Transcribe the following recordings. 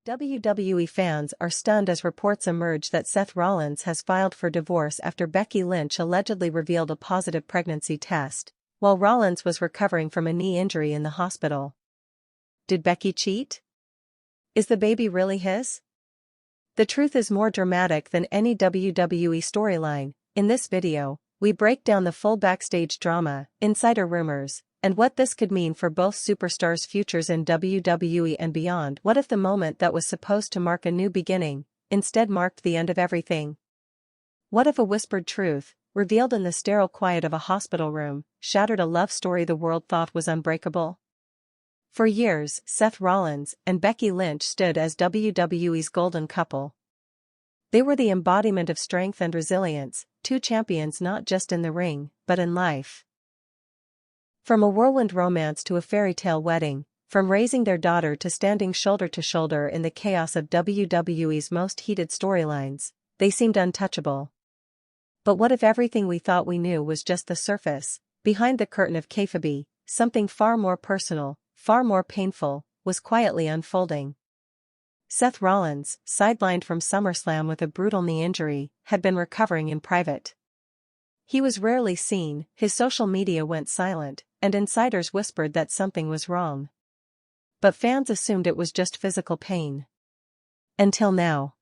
WWE fans are stunned as reports emerge that Seth Rollins has filed for divorce after Becky Lynch allegedly revealed a positive pregnancy test, while Rollins was recovering from a knee injury in the hospital. Did Becky cheat? Is the baby really his? The truth is more dramatic than any WWE storyline. In this video, we break down the full backstage drama, insider rumors, and what this could mean for both superstars' futures in WWE and beyond. What if the moment that was supposed to mark a new beginning, instead marked the end of everything? What if a whispered truth, revealed in the sterile quiet of a hospital room, shattered a love story the world thought was unbreakable? For years, Seth Rollins and Becky Lynch stood as WWE's golden couple. They were the embodiment of strength and resilience, two champions not just in the ring, but in life. From a whirlwind romance to a fairy tale wedding, from raising their daughter to standing shoulder to shoulder in the chaos of WWE's most heated storylines, they seemed untouchable. But what if everything we thought we knew was just the surface? Behind the curtain of kayfabe, something far more personal, far more painful, was quietly unfolding. Seth Rollins, sidelined from SummerSlam with a brutal knee injury, had been recovering in private. He was rarely seen, his social media went silent, and insiders whispered that something was wrong. But fans assumed it was just physical pain. Until now.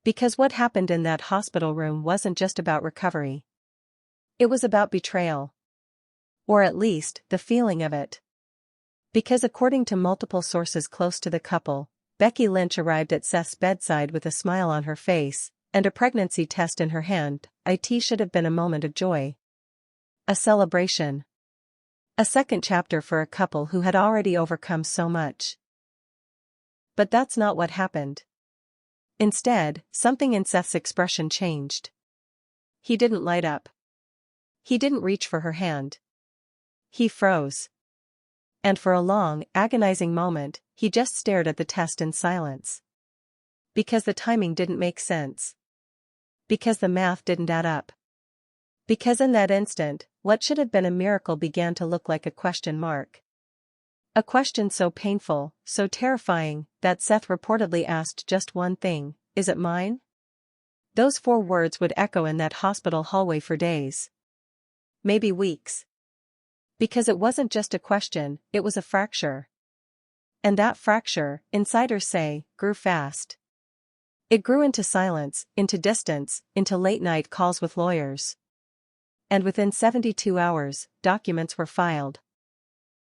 Because what happened in that hospital room wasn't just about recovery. It was about betrayal. Or at least, the feeling of it. Because according to multiple sources close to the couple, Becky Lynch arrived at Seth's bedside with a smile on her face, and a pregnancy test in her hand. It should have been a moment of joy. A celebration. A second chapter for a couple who had already overcome so much. But that's not what happened. Instead, something in Seth's expression changed. He didn't light up. He didn't reach for her hand. He froze. And for a long, agonizing moment, he just stared at the test in silence. Because the timing didn't make sense. Because the math didn't add up. Because in that instant, what should have been a miracle began to look like a question mark. A question so painful, so terrifying, that Seth reportedly asked just one thing: is it mine? Those 4 words would echo in that hospital hallway for days. Maybe weeks. Because it wasn't just a question, it was a fracture. And that fracture, insiders say, grew fast. It grew into silence, into distance, into late-night calls with lawyers. And within 72 hours, documents were filed.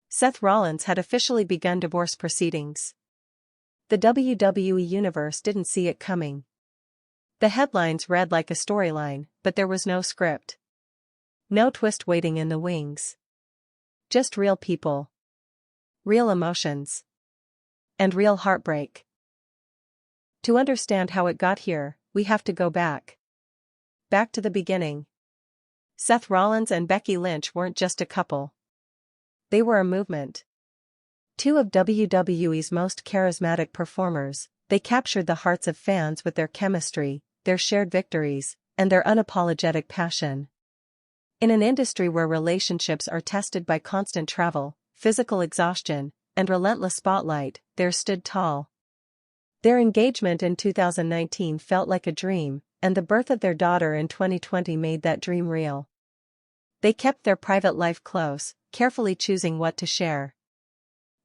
Seth Rollins had officially begun divorce proceedings. The WWE universe didn't see it coming. The headlines read like a storyline, but there was no script. No twist waiting in the wings. Just real people. Real emotions. And real heartbreak. To understand how it got here, we have to go back. Back to the beginning. Seth Rollins and Becky Lynch weren't just a couple. They were a movement. 2 of WWE's most charismatic performers, they captured the hearts of fans with their chemistry, their shared victories, and their unapologetic passion. In an industry where relationships are tested by constant travel, physical exhaustion, and relentless spotlight, they stood tall. Their engagement in 2019 felt like a dream, and the birth of their daughter in 2020 made that dream real. They kept their private life close, carefully choosing what to share.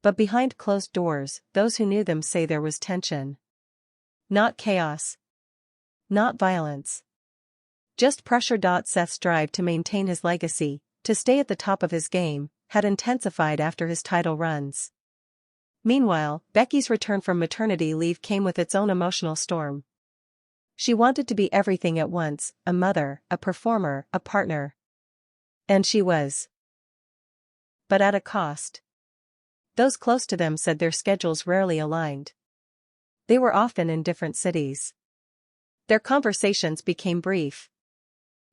But behind closed doors, those who knew them say there was tension. Not chaos. Not violence. Just pressure. Seth's drive to maintain his legacy, to stay at the top of his game, had intensified after his title runs. Meanwhile, Becky's return from maternity leave came with its own emotional storm. She wanted to be everything at once: a mother, a performer, a partner. And she was. But at a cost. Those close to them said their schedules rarely aligned. They were often in different cities. Their conversations became brief.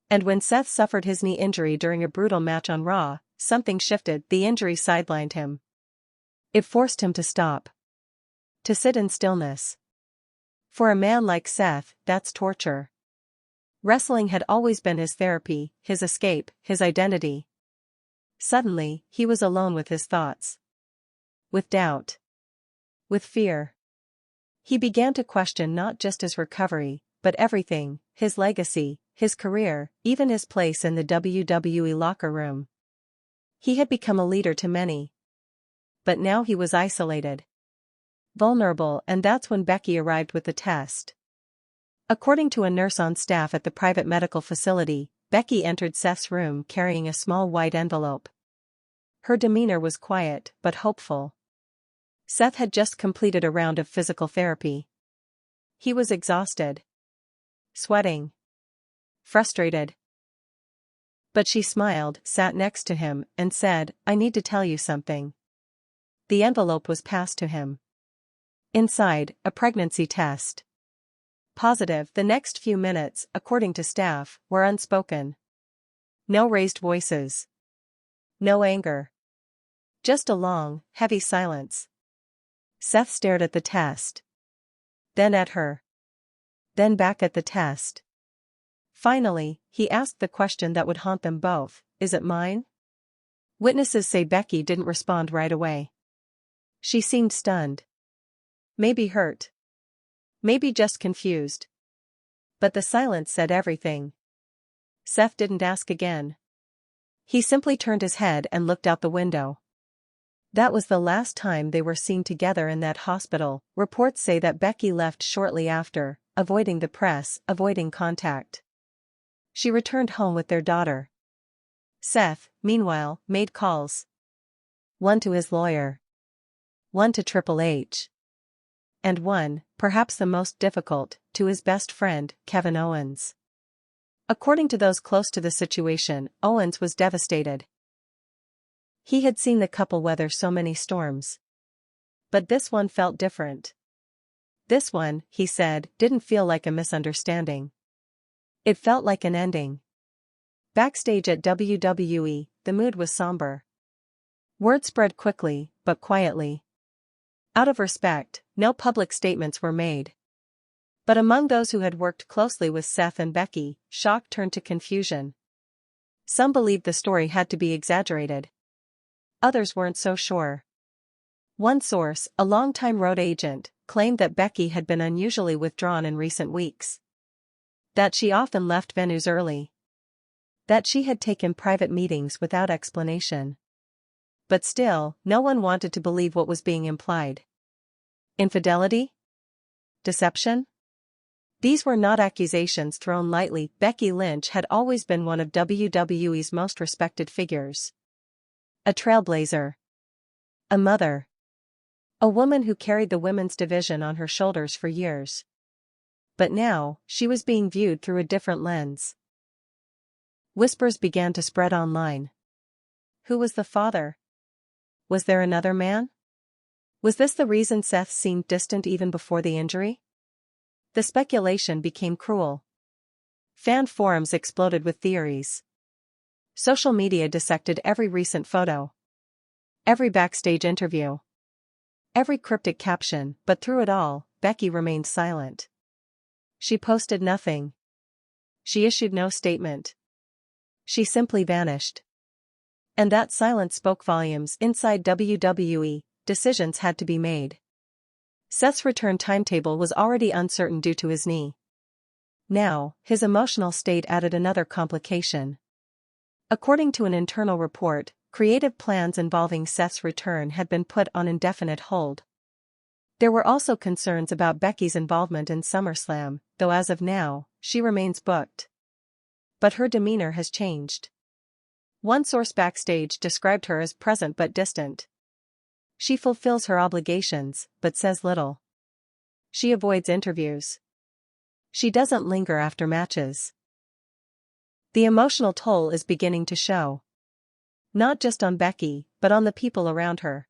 And when Seth suffered his knee injury during a brutal match on Raw, something shifted. The injury sidelined him. It forced him to stop. To sit in stillness. For a man like Seth, that's torture. Wrestling had always been his therapy, his escape, his identity. Suddenly, he was alone with his thoughts. With doubt. With fear. He began to question not just his recovery, but everything: his legacy, his career, even his place in the WWE locker room. He had become a leader to many. But now he was isolated, vulnerable, and that's when Becky arrived with the test. According to a nurse on staff at the private medical facility, Becky entered Seth's room carrying a small white envelope. Her demeanor was quiet but hopeful. Seth had just completed a round of physical therapy. He was exhausted, sweating, frustrated. But she smiled, sat next to him, and said, "I need to tell you something." The envelope was passed to him. Inside, a pregnancy test. Positive. The next few minutes, according to staff, were unspoken. No raised voices. No anger. Just a long, heavy silence. Seth stared at the test. Then at her. Then back at the test. Finally, he asked the question that would haunt them both: "Is it mine?" Witnesses say Becky didn't respond right away. She seemed stunned. Maybe hurt. Maybe just confused. But the silence said everything. Seth didn't ask again. He simply turned his head and looked out the window. That was the last time they were seen together in that hospital. Reports say that Becky left shortly after, avoiding the press, avoiding contact. She returned home with their daughter. Seth, meanwhile, made calls. One to his lawyer. One to Triple H. And one, perhaps the most difficult, to his best friend, Kevin Owens. According to those close to the situation, Owens was devastated. He had seen the couple weather so many storms. But this one felt different. This one, he said, didn't feel like a misunderstanding. It felt like an ending. Backstage at WWE, the mood was somber. Word spread quickly, but quietly. Out of respect, no public statements were made. But among those who had worked closely with Seth and Becky, shock turned to confusion. Some believed the story had to be exaggerated. Others weren't so sure. One source, a longtime road agent, claimed that Becky had been unusually withdrawn in recent weeks. That she often left venues early. That she had taken private meetings without explanation. But still, no one wanted to believe what was being implied. Infidelity? Deception? These were not accusations thrown lightly. Becky Lynch had always been one of WWE's most respected figures. A trailblazer. A mother. A woman who carried the women's division on her shoulders for years. But now, she was being viewed through a different lens. Whispers began to spread online. Who was the father? Was there another man? Was this the reason Seth seemed distant even before the injury? The speculation became cruel. Fan forums exploded with theories. Social media dissected every recent photo. Every backstage interview. Every cryptic caption, but through it all, Becky remained silent. She posted nothing. She issued no statement. She simply vanished. And that silence spoke volumes. Inside WWE, decisions had to be made. Seth's return timetable was already uncertain due to his knee. Now, his emotional state added another complication. According to an internal report, creative plans involving Seth's return had been put on indefinite hold. There were also concerns about Becky's involvement in SummerSlam, though as of now, she remains booked. But her demeanor has changed. One source backstage described her as present but distant. She fulfills her obligations, but says little. She avoids interviews. She doesn't linger after matches. The emotional toll is beginning to show. Not just on Becky, but on the people around her.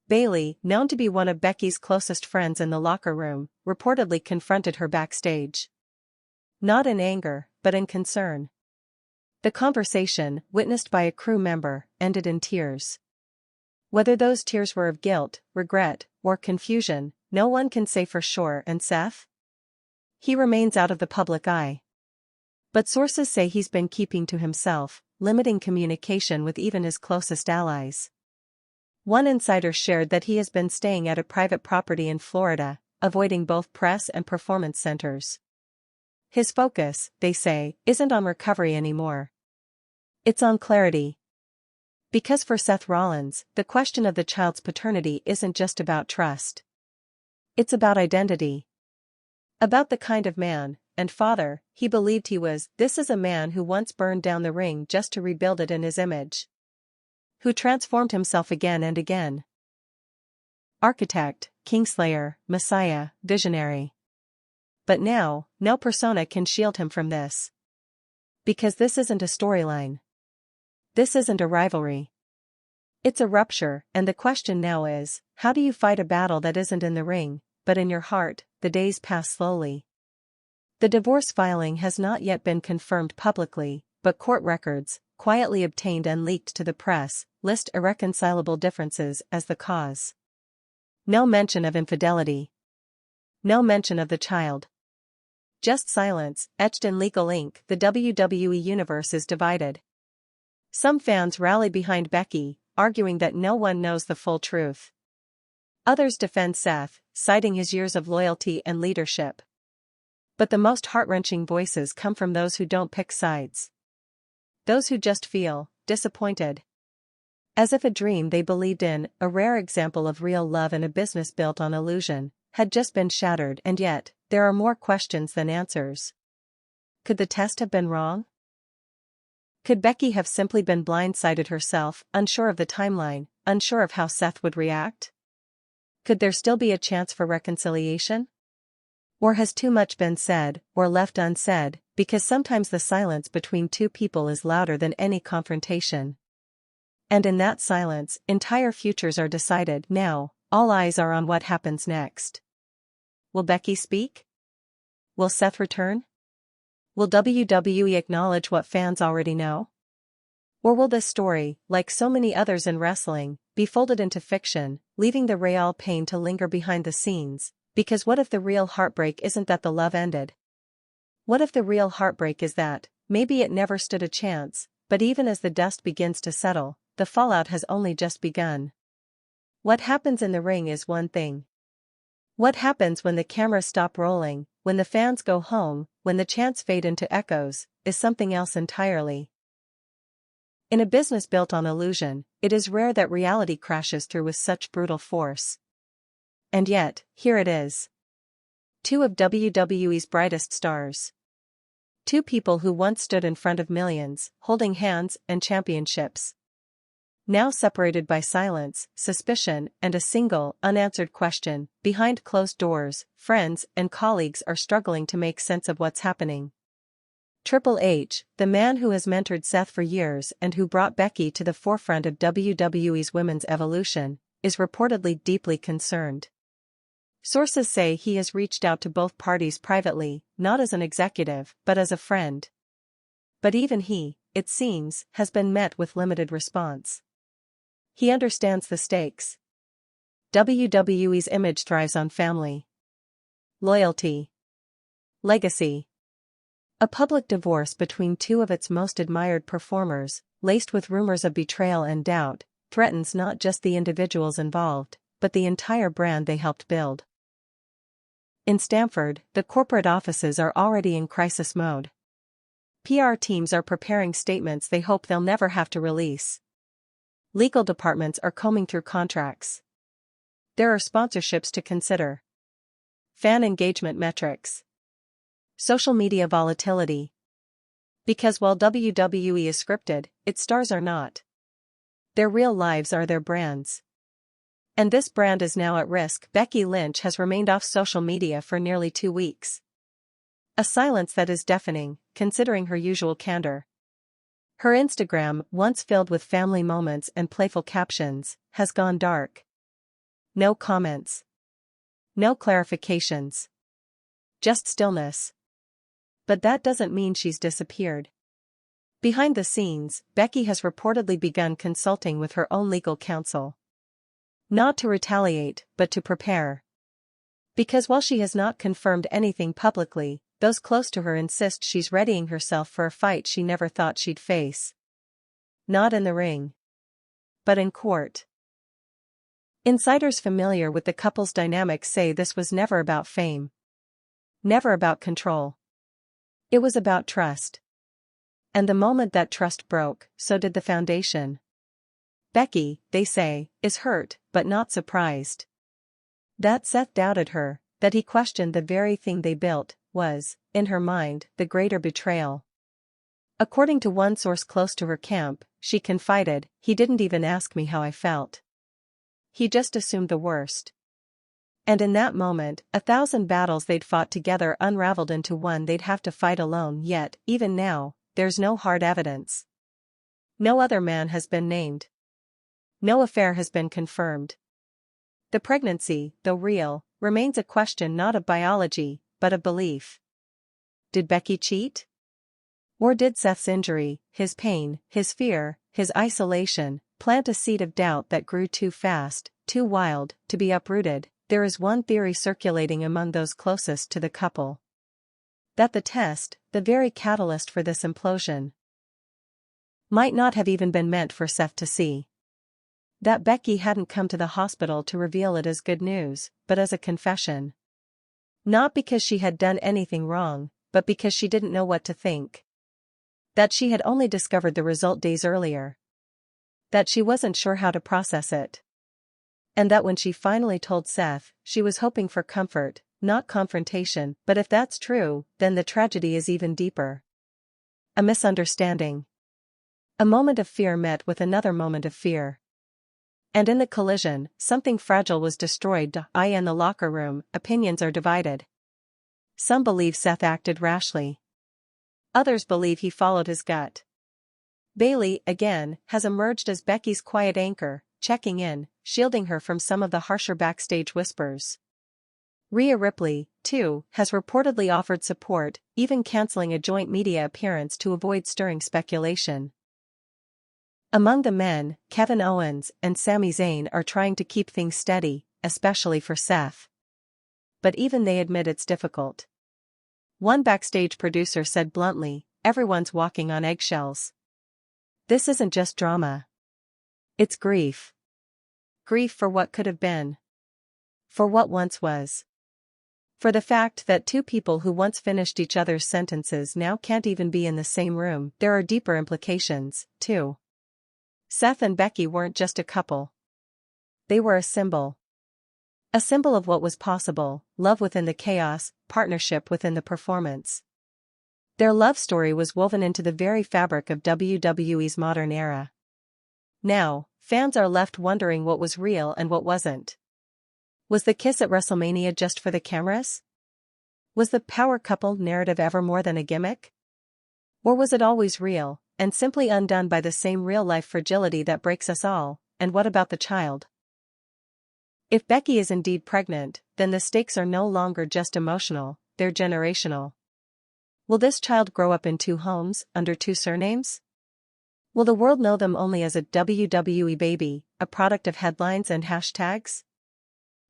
Bayley, known to be one of Becky's closest friends in the locker room, reportedly confronted her backstage. Not in anger, but in concern. The conversation, witnessed by a crew member, ended in tears. Whether those tears were of guilt, regret, or confusion, no one can say for sure. And Seth? He remains out of the public eye. But sources say he's been keeping to himself, limiting communication with even his closest allies. One insider shared that he has been staying at a private property in Florida, avoiding both press and performance centers. His focus, they say, isn't on recovery anymore. It's on clarity. Because for Seth Rollins, the question of the child's paternity isn't just about trust. It's about identity. About the kind of man and father he believed he was. This is a man who once burned down the ring just to rebuild it in his image. Who transformed himself again and again. Architect, kingslayer, messiah, visionary. But now, no persona can shield him from this. Because this isn't a storyline. This isn't a rivalry. It's a rupture, and the question now is, how do you fight a battle that isn't in the ring, but in your heart? The days pass slowly. The divorce filing has not yet been confirmed publicly, but court records, quietly obtained and leaked to the press, list irreconcilable differences as the cause. No mention of infidelity. No mention of the child. Just silence, etched in legal ink. The WWE universe is divided. Some fans rally behind Becky, arguing that no one knows the full truth. Others defend Seth, citing his years of loyalty and leadership. But the most heart-wrenching voices come from those who don't pick sides. Those who just feel disappointed. As if a dream they believed in, a rare example of real love and a business built on illusion, had just been shattered. And yet, there are more questions than answers. Could the test have been wrong? Could Becky have simply been blindsided herself, unsure of the timeline, unsure of how Seth would react? Could there still be a chance for reconciliation? Or has too much been said, or left unsaid, because sometimes the silence between two people is louder than any confrontation. And in that silence, entire futures are decided. Now, all eyes are on what happens next. Will Becky speak? Will Seth return? Will WWE acknowledge what fans already know? Or will this story, like so many others in wrestling, be folded into fiction, leaving the real pain to linger behind the scenes? Because what if the real heartbreak isn't that the love ended? What if the real heartbreak is that, maybe it never stood a chance, but even as the dust begins to settle, the fallout has only just begun? What happens in the ring is one thing. What happens when the cameras stop rolling, when the fans go home, when the chants fade into echoes, is something else entirely. In a business built on illusion, it is rare that reality crashes through with such brutal force. And yet, here it is. Two of WWE's brightest stars. Two people who once stood in front of millions, holding hands and championships. Now separated by silence, suspicion, and a single, unanswered question. Behind closed doors, friends and colleagues are struggling to make sense of what's happening. Triple H, the man who has mentored Seth for years and who brought Becky to the forefront of WWE's women's evolution, is reportedly deeply concerned. Sources say he has reached out to both parties privately, not as an executive, but as a friend. But even he, it seems, has been met with limited response. He understands the stakes. WWE's image thrives on family, loyalty, legacy. A public divorce between two of its most admired performers, laced with rumors of betrayal and doubt, threatens not just the individuals involved, but the entire brand they helped build. In Stamford, the corporate offices are already in crisis mode. PR teams are preparing statements they hope they'll never have to release. Legal departments are combing through contracts. There are sponsorships to consider. Fan engagement metrics. Social media volatility. Because while WWE is scripted, its stars are not. Their real lives are their brands. And this brand is now at risk. Becky Lynch has remained off social media for nearly 2 weeks. A silence that is deafening, considering her usual candor. Her Instagram, once filled with family moments and playful captions, has gone dark. No comments. No clarifications. Just stillness. But that doesn't mean she's disappeared. Behind the scenes, Becky has reportedly begun consulting with her own legal counsel. Not to retaliate, but to prepare. Because while she has not confirmed anything publicly, those close to her insist she's readying herself for a fight she never thought she'd face. Not in the ring. But in court. Insiders familiar with the couple's dynamics say this was never about fame. Never about control. It was about trust. And the moment that trust broke, so did the foundation. Becky, they say, is hurt, but not surprised. That Seth doubted her, that he questioned the very thing they built, was, in her mind, the greater betrayal. According to one source close to her camp, she confided, "He didn't even ask me how I felt. He just assumed the worst." And in that moment, 1,000 battles they'd fought together unraveled into one they'd have to fight alone. Yet, even now, there's no hard evidence. No other man has been named. No affair has been confirmed. The pregnancy, though real, remains a question not of biology, but of belief. Did Becky cheat? Or did Seth's injury, his pain, his fear, his isolation, plant a seed of doubt that grew too fast, too wild, to be uprooted? There is one theory circulating among those closest to the couple. That the test, the very catalyst for this implosion, might not have even been meant for Seth to see. That Becky hadn't come to the hospital to reveal it as good news, but as a confession. Not because she had done anything wrong, but because she didn't know what to think. That she had only discovered the result days earlier. That she wasn't sure how to process it. And that when she finally told Seth, she was hoping for comfort, not confrontation. But if that's true, then the tragedy is even deeper. A misunderstanding. A moment of fear met with another moment of fear. And in the collision, something fragile was destroyed. In the locker room, opinions are divided. Some believe Seth acted rashly. Others believe he followed his gut. Bailey, again, has emerged as Becky's quiet anchor, checking in, shielding her from some of the harsher backstage whispers. Rhea Ripley, too, has reportedly offered support, even canceling a joint media appearance to avoid stirring speculation. Among the men, Kevin Owens and Sami Zayn are trying to keep things steady, especially for Seth. But even they admit it's difficult. One backstage producer said bluntly, "Everyone's walking on eggshells. This isn't just drama. It's grief. Grief for what could have been. For what once was. For the fact that two people who once finished each other's sentences now can't even be in the same room." There are deeper implications, too. Seth and Becky weren't just a couple. They were a symbol. A symbol of what was possible, love within the chaos, partnership within the performance. Their love story was woven into the very fabric of WWE's modern era. Now, fans are left wondering what was real and what wasn't. Was the kiss at WrestleMania just for the cameras? Was the power couple narrative ever more than a gimmick? Or was it always real, and simply undone by the same real-life fragility that breaks us all? And what about the child? If Becky is indeed pregnant, then the stakes are no longer just emotional, they're generational. Will this child grow up in two homes, under two surnames? Will the world know them only as a WWE baby, a product of headlines and hashtags?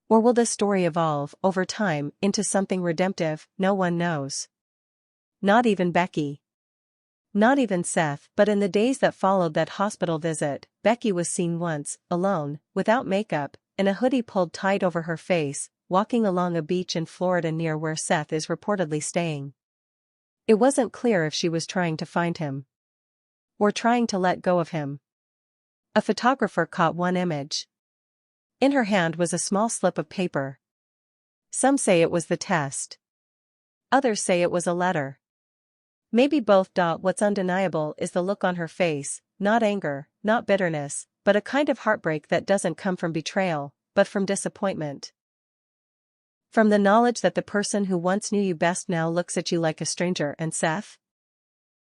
Or will this story evolve, over time, into something redemptive? No one knows. Not even Becky. Not even Seth. But in the days that followed that hospital visit, Becky was seen once, alone, without makeup, in a hoodie pulled tight over her face, walking along a beach in Florida near where Seth is reportedly staying. It wasn't clear if she was trying to find him. Or trying to let go of him. A photographer caught one image. In her hand was a small slip of paper. Some say it was the test. Others say it was a letter. Maybe both. What's undeniable is the look on her face, not anger, not bitterness, but a kind of heartbreak that doesn't come from betrayal, but from disappointment. From the knowledge that the person who once knew you best now looks at you like a stranger. And Seth?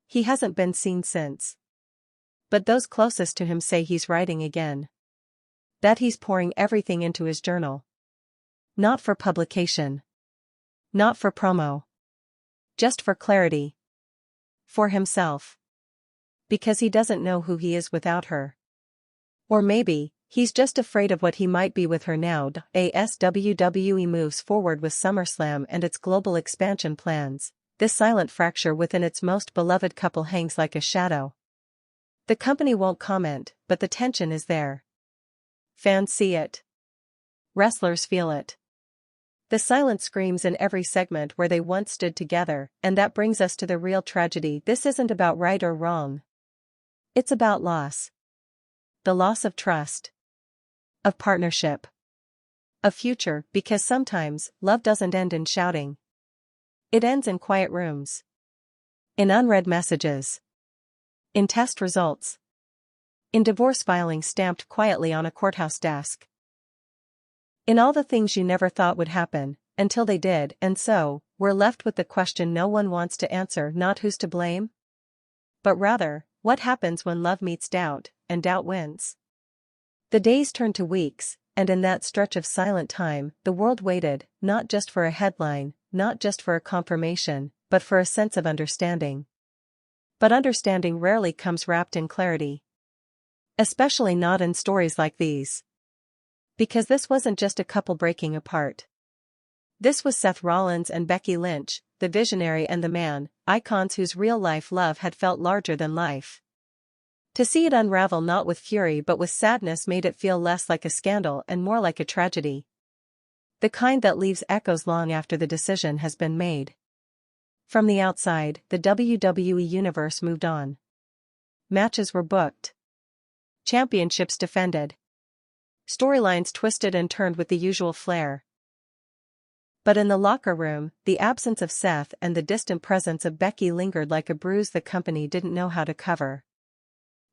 He hasn't been seen since. But those closest to him say he's writing again. That he's pouring everything into his journal. Not for publication. Not for promo. Just for clarity. For himself. Because he doesn't know who he is without her. Or maybe, he's just afraid of what he might be with her now. As WWE moves forward with SummerSlam and its global expansion plans, this silent fracture within its most beloved couple hangs like a shadow. The company won't comment, but the tension is there. Fans see it. Wrestlers feel it. The silence screams in every segment where they once stood together, and that brings us to the real tragedy. This isn't about right or wrong. It's about loss. The loss of trust. Of partnership. Of future, because sometimes, love doesn't end in shouting. It ends in quiet rooms. In unread messages. In test results. In divorce filings stamped quietly on a courthouse desk. In all the things you never thought would happen, until they did, and so, we're left with the question no one wants to answer, not who's to blame, but rather, what happens when love meets doubt, and doubt wins. The days turned to weeks, and in that stretch of silent time, the world waited, not just for a headline, not just for a confirmation, but for a sense of understanding. But understanding rarely comes wrapped in clarity. Especially not in stories like these. Because this wasn't just a couple breaking apart. This was Seth Rollins and Becky Lynch, the visionary and the man, icons whose real-life love had felt larger than life. To see it unravel not with fury but with sadness made it feel less like a scandal and more like a tragedy. The kind that leaves echoes long after the decision has been made. From the outside, the WWE universe moved on. Matches were booked. Championships defended. Storylines twisted and turned with the usual flair. But in the locker room, the absence of Seth and the distant presence of Becky lingered like a bruise the company didn't know how to cover.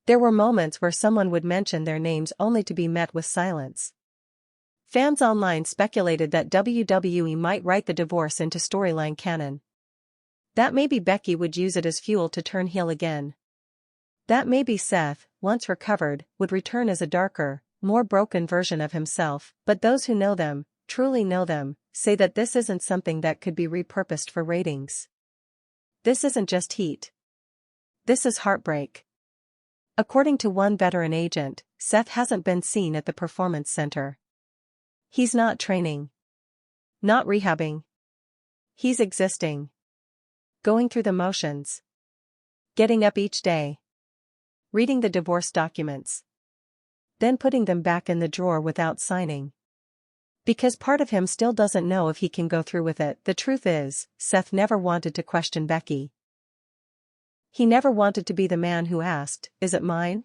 There were moments where someone would mention their names only to be met with silence. Fans online speculated that WWE might write the divorce into storyline canon. That maybe Becky would use it as fuel to turn heel again. That maybe Seth, once recovered, would return as a darker, more broken version of himself, but those who know them, truly know them, say that this isn't something that could be repurposed for ratings. This isn't just heat. This is heartbreak. According to one veteran agent, Seth hasn't been seen at the performance center. He's not training. Not rehabbing. He's existing. Going through the motions. Getting up each day. Reading the divorce documents. Then putting them back in the drawer without signing. Because part of him still doesn't know if he can go through with it. The truth is, Seth never wanted to question Becky. He never wanted to be the man who asked, "Is it mine?"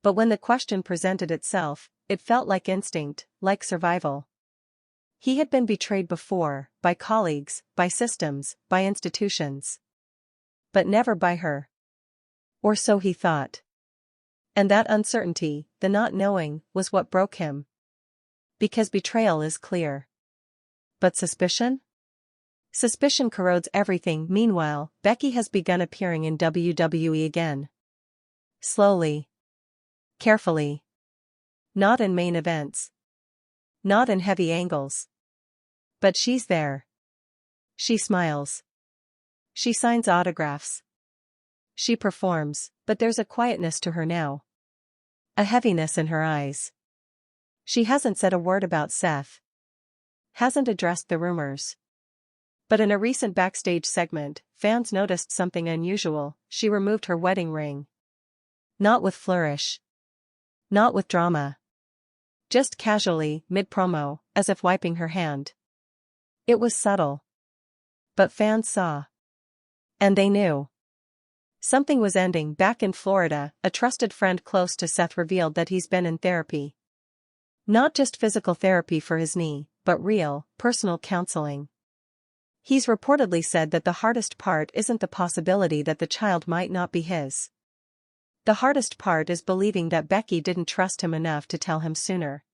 But when the question presented itself, it felt like instinct, like survival. He had been betrayed before, by colleagues, by systems, by institutions. But never by her. Or so he thought. And that uncertainty, the not knowing, was what broke him. Because betrayal is clear. But suspicion? Suspicion corrodes everything. Meanwhile, Becky has begun appearing in WWE again. Slowly. Carefully. Not in main events. Not in heavy angles. But she's there. She smiles. She signs autographs. She performs, but there's a quietness to her now. A heaviness in her eyes. She hasn't said a word about Seth. Hasn't addressed the rumors. But in a recent backstage segment, fans noticed something unusual. She removed her wedding ring. Not with flourish. Not with drama. Just casually, mid-promo, as if wiping her hand. It was subtle. But fans saw. And they knew. Something was ending. Back in Florida, a trusted friend close to Seth revealed that he's been in therapy. Not just physical therapy for his knee, but real, personal counseling. He's reportedly said that the hardest part isn't the possibility that the child might not be his. The hardest part is believing that Becky didn't trust him enough to tell him sooner.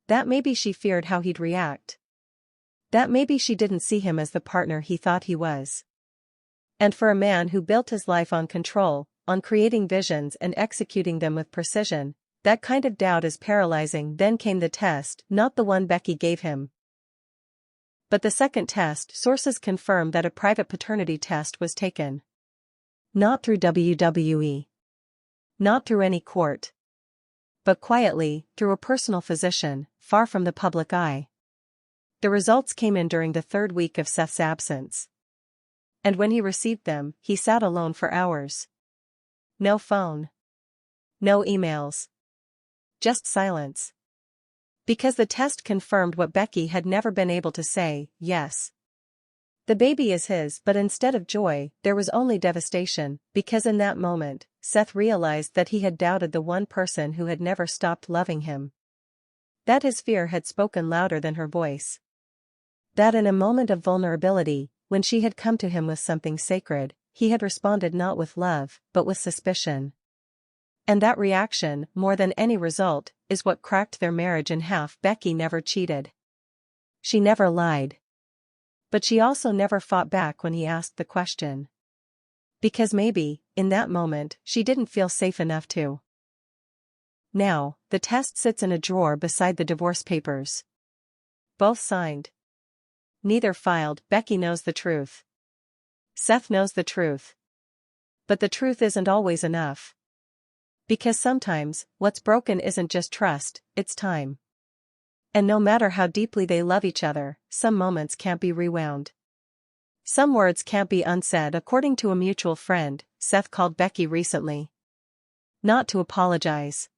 That maybe she feared how he'd react. That maybe she didn't see him as the partner he thought he was. And for a man who built his life on control, on creating visions and executing them with precision, that kind of doubt is paralyzing. Then came the test, not the one Becky gave him. But the second test. Sources confirm that a private paternity test was taken. Not through WWE. Not through any court. But quietly, through a personal physician, far from the public eye. The results came in during the third week of Seth's absence. And when he received them, he sat alone for hours. No phone. No emails. Just silence. Because the test confirmed what Becky had never been able to say, yes. The baby is his, but instead of joy, there was only devastation, because in that moment, Seth realized that he had doubted the one person who had never stopped loving him. That his fear had spoken louder than her voice. That in a moment of vulnerability, when she had come to him with something sacred, he had responded not with love, but with suspicion. And that reaction, more than any result, is what cracked their marriage in half. Becky never cheated. She never lied. But she also never fought back when he asked the question. Because maybe, in that moment, she didn't feel safe enough to. Now, the test sits in a drawer beside the divorce papers. Both signed. Neither filed. Becky knows the truth. Seth knows the truth. But the truth isn't always enough. Because sometimes, what's broken isn't just trust, it's time. And no matter how deeply they love each other, some moments can't be rewound. Some words can't be unsaid. According to a mutual friend, Seth called Becky recently. Not to apologize.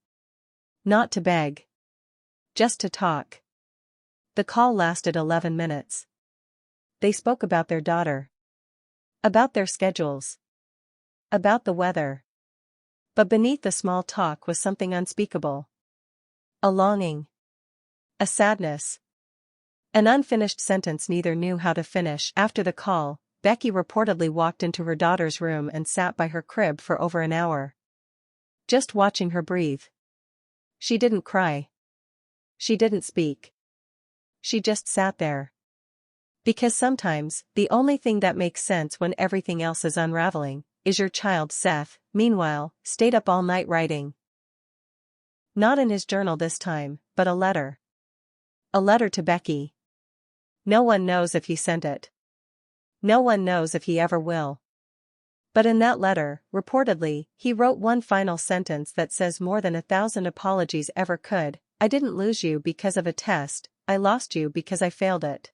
Not to beg. Just to talk. The call lasted 11 minutes. They spoke about their daughter. About their schedules. About the weather. But beneath the small talk was something unspeakable. A longing. A sadness. An unfinished sentence neither knew how to finish. After the call, Becky reportedly walked into her daughter's room and sat by her crib for over an hour. Just watching her breathe. She didn't cry. She didn't speak. She just sat there. Because sometimes, the only thing that makes sense when everything else is unraveling, is your child. Seth, meanwhile, stayed up all night writing. Not in his journal this time, but a letter. A letter to Becky. No one knows if he sent it. No one knows if he ever will. But in that letter, reportedly, he wrote one final sentence that says more than 1,000 apologies ever could. I didn't lose you because of a test, I lost you because I failed it.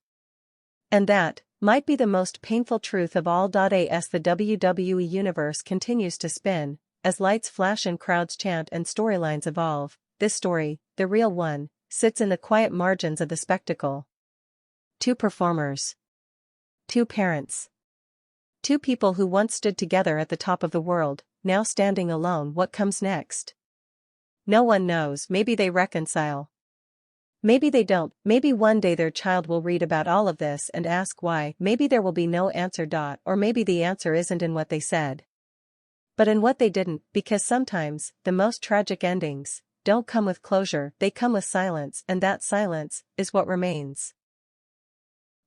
And that might be the most painful truth of all. As the WWE universe continues to spin, as lights flash and crowds chant and storylines evolve, this story, the real one, sits in the quiet margins of the spectacle. Two performers. Two parents. Two people who once stood together at the top of the world, now standing alone. What comes next? No one knows. Maybe they reconcile. Maybe they don't. Maybe one day their child will read about all of this and ask why. Maybe there will be no answer. Or maybe the answer isn't in what they said, but in what they didn't, because sometimes, the most tragic endings don't come with closure, they come with silence, and that silence is what remains.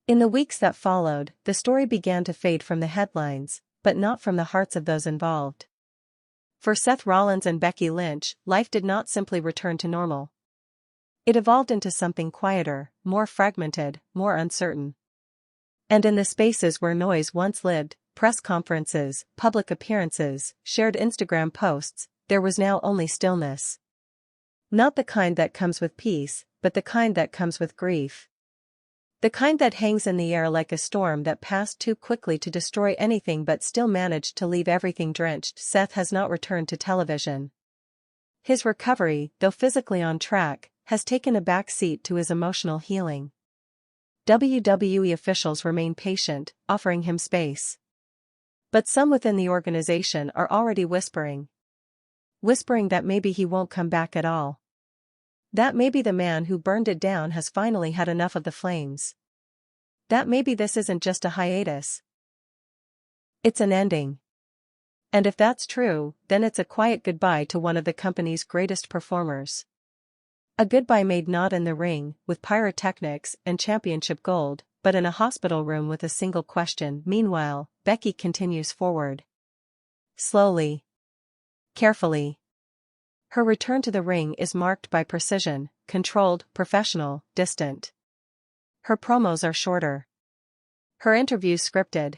In the weeks that followed, the story began to fade from the headlines, but not from the hearts of those involved. For Seth Rollins and Becky Lynch, life did not simply return to normal. It evolved into something quieter, more fragmented, more uncertain. And in the spaces where noise once lived, press conferences, public appearances, shared Instagram posts, there was now only stillness. Not the kind that comes with peace, but the kind that comes with grief. The kind that hangs in the air like a storm that passed too quickly to destroy anything but still managed to leave everything drenched. Seth has not returned to television. His recovery, though physically on track, has taken a back seat to his emotional healing. WWE officials remain patient, offering him space. But some within the organization are already whispering. Whispering that maybe he won't come back at all. That maybe the man who burned it down has finally had enough of the flames. That maybe this isn't just a hiatus. It's an ending. And if that's true, then it's a quiet goodbye to one of the company's greatest performers. A goodbye made not in the ring, with pyrotechnics and championship gold, but in a hospital room with a single question. Meanwhile, Becky continues forward. Slowly. Carefully. Her return to the ring is marked by precision, controlled, professional, distant. Her promos are shorter. Her interviews scripted.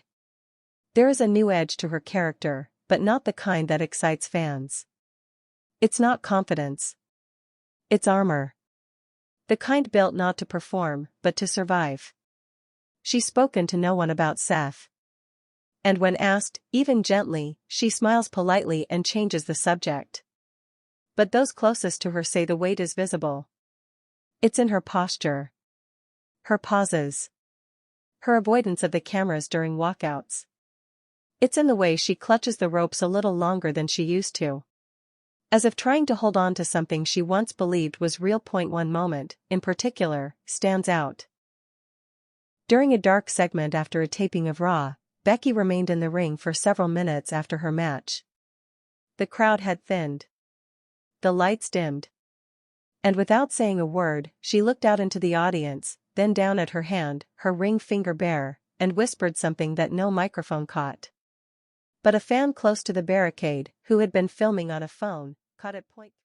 There is a new edge to her character, but not the kind that excites fans. It's not confidence. It's armor. The kind built not to perform, but to survive. She's spoken to no one about Seth. And when asked, even gently, she smiles politely and changes the subject. But those closest to her say the weight is visible. It's in her posture. Her pauses. Her avoidance of the cameras during walkouts. It's in the way she clutches the ropes a little longer than she used to. As if trying to hold on to something she once believed was real. One moment, in particular, stands out. During a dark segment after a taping of Raw, Becky remained in the ring for several minutes after her match. The crowd had thinned. The lights dimmed. And without saying a word, she looked out into the audience, then down at her hand, her ring finger bare, and whispered something that no microphone caught. But a fan close to the barricade, who had been filming on a phone, caught it.